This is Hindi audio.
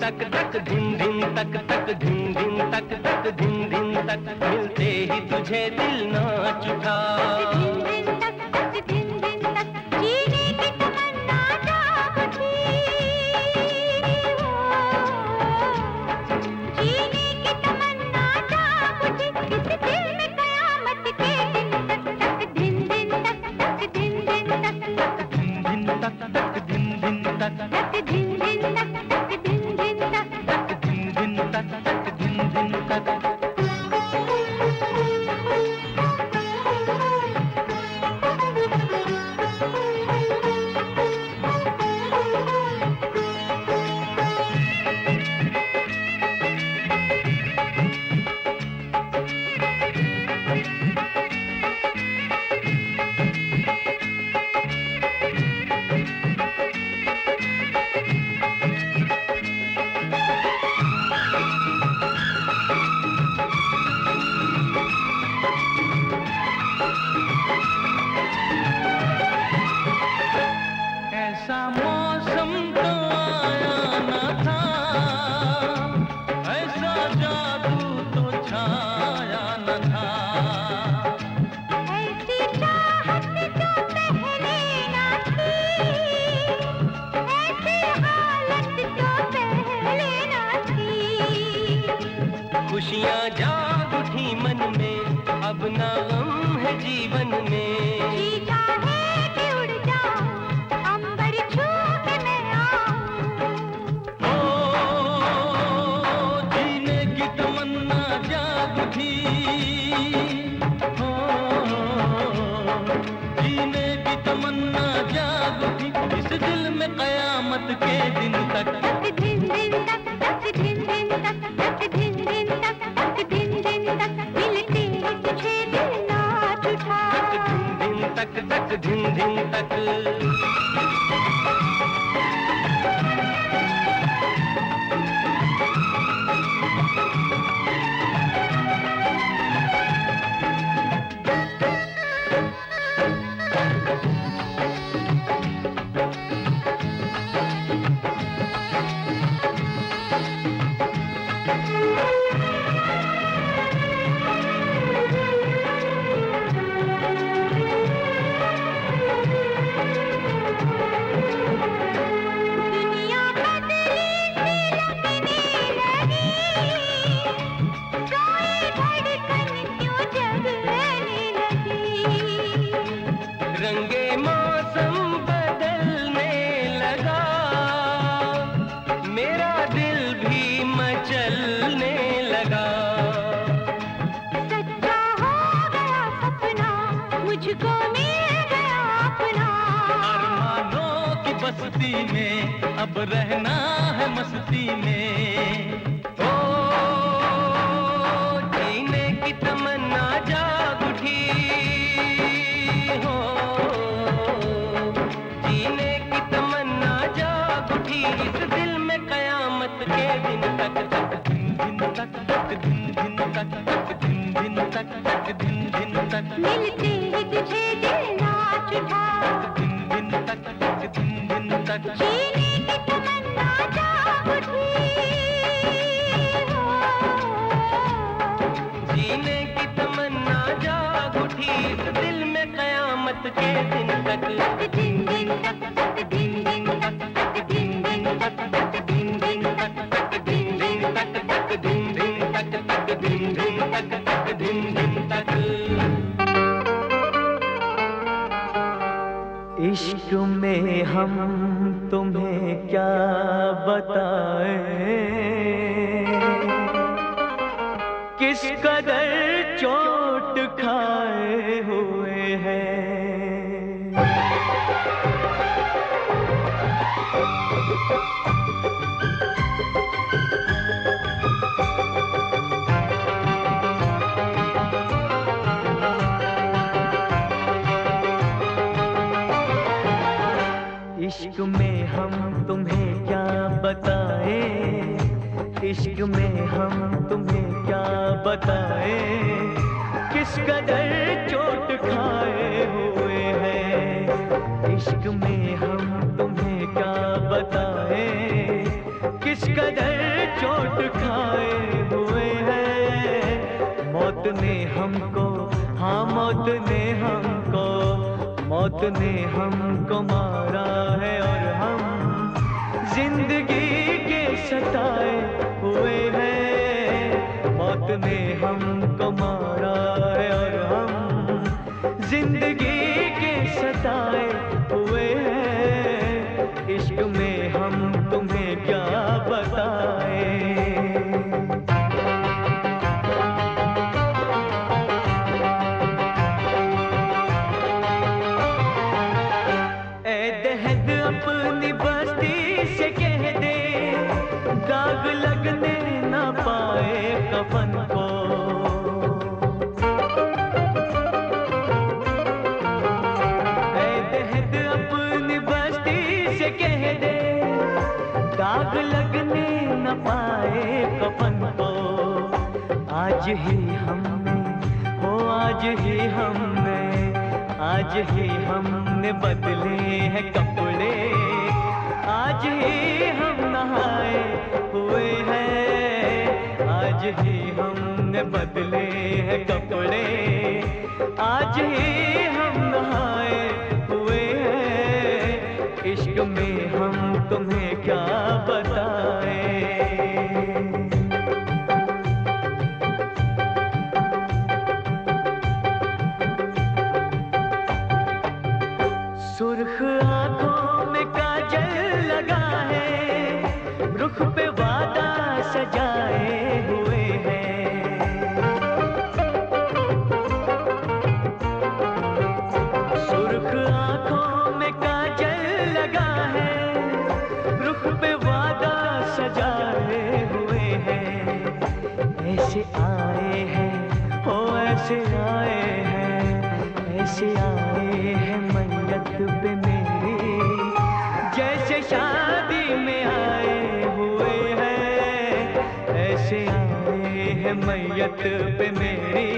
तक तक धिन धिन तक तक धिन धिन तक तक धिन धिन तक मिलते ही तुझे दिल नाच उठा। धिन धिन तक तक धिन धिन तक जीने की तमन्ना जाग उठी। जीने की तमन्ना जाग उठी इस दिल में कयामत के दिन तक तक धिन धिन तक तक धिन धिन तक तक धिन धिन तक तक धिन धिन तक तक धिन धिन तक तक धिन धिन तक तक धिन धिन तक तक धिन धिन तक। ऐसा मौसम तो आया न था, ऐसा जादू तो छाया न था। ऐसी चाहत जो पहले ना थी, ऐसी हालत जो पहले ना थी। खुशियाँ जाग उठी मन में, अब ना गम है जीवन में। जी चाहे कि उड़ जाऊं, अंबर छू के मैं आऊं। ओ जीने की तमन्ना जाग उठी, ओ जीने की तमन्ना जाग उठी इस दिल में कयामत के दिन तक। तक धिन धिन तक तक धिन धिन तक तक धिन धिन तक तक धिन धिन तक मिलते ही तुझे दिल नाच उठा। धिन धिन तक तक धिन धिन तक। दुनिया बदली सी लगने लगी, रोए धड़कन क्यों जगने लगी। रंगे मौसम बदलने लगा, मेरा दिल भी मचलने लगा। सच्चा हो गया सपना, मुझको मिल गया अपना। अरमानों की बस्ती में अब रहना है मस्ती में। ओ जीने की तमन्ना जाग उठी, हो जीने की तमन्ना जाग उठी इस दिल में कयामत के दिन तक तक दिन दिन तक तक दिन दिन तक तक दिन दिन तक तक दिन दिन तक मिलते ही तुझे दिल नाच उठा। दिन दिन तक तक दिन दिन तक। जीने की तमन्ना जाग उठी। जीने की तमन्ना जाग उठी इस दिल में कयामत के दिन तक। दिन दिन तक तक दिन दिन तक तक दिन दिन तक तक दिन दिन तक तक दिन दिन तक तक दिन दिन तक तक दिन दिन तक तक दिन दिन तक। इश्क में हम तुम्हें क्या बताएं, किस कदर चोट खाए हुए हैं। इश्क में हम तुम्हें क्या बताएं, इश्क में हम तुम्हें क्या बताएं, किस कदर चोट खाए हुए हैं। इश्क में हम तुम्हें क्या बताएं, किस कदर चोट खाए हुए हैं। मौत ने हमको, हाँ मौत ने हमको, मौत ने हमको मारा है और हम जिंदगी के सताए हुए हैं। मौत ने हमको मारा है और हम जिंदगी के सताए हुए हैं। इश्क में हम तुम्हें क्या बताएं। अपनी बस्ती से कह दे, दाग लगने न पाए कफन को। ऐ दहद अपनी बस्ती से कह दे, दाग लगने न पाए कफन को। आज ही हमने, हो आज ही हमने, आज ही हमने बदले हैं कपड़े। आज ही हम नहाए हुए हैं, आज ही हमने बदले हैं कपड़े। आज ही हम नहाए हुए हैं। इश्क में हम तुम्हें क्या बताएं। सुर्ख आंखों में काजल लगा है, रुख पे वादा सजाए हुए हैं। सुर्ख आंखों में काजल लगा है, रुख पे वादा सजाए हुए हैं। ऐसे आए हैं, हो ऐसे आए हैं, ऐसे आए हैं मैयत पे मेरी, जैसे शादी में आए हुए हैं। ऐसे आए हैं मैयत पे मेरी।